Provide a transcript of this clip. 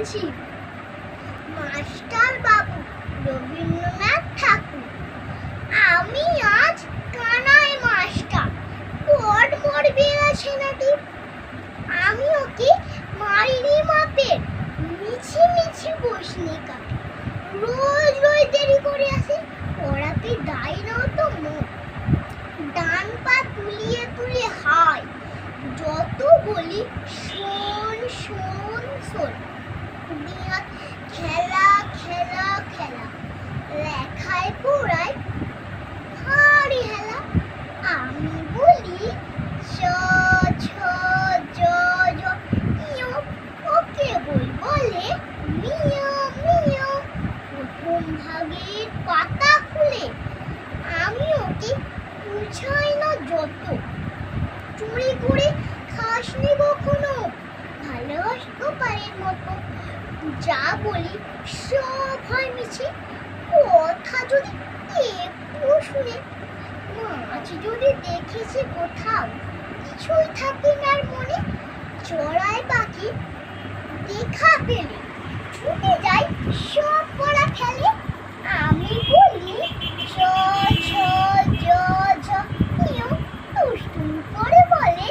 বলছি মাস্টার বাবু রবীন্দ্রনাথ ঠাকুর। আমি আজ কানাই মাস্টার পড় মরবে না ছেলেটি। আমি ওকে মারিনি মাপের মিছি মিছি বসনি কাটে। রোজ রোজ দেরি করে আসে পড়াতে দায় নাও তো মুখ। ডান পা তুলিয়ে তুলে হাই যত বলি শোন শোন শোন। খেলা খেলা খেলা লেখায় পড়ায় ভারী হেলা। আমি বলি ছ ছ জ জ ইয়, ওকে বলে মিয়া মিয়া। প্রথম ভাগের পাতা খুলে আমি ওকে বুঝাই না যত। চুরি করে খাসনি কখনো ভালোবাসবো পারের মতো। যা বলি সব হয় মিছে, কথা যদি একটু শুনে। মাছ যদি দেখেছে কোথাও কিছুই থাকে না মনে। চড়াই পাখি দেখা পেলে ছুটে যায় সব পড়া ফেলে। আমি বলি ছ ছ জ জ ইয়, দুষ্টুমি করে বলে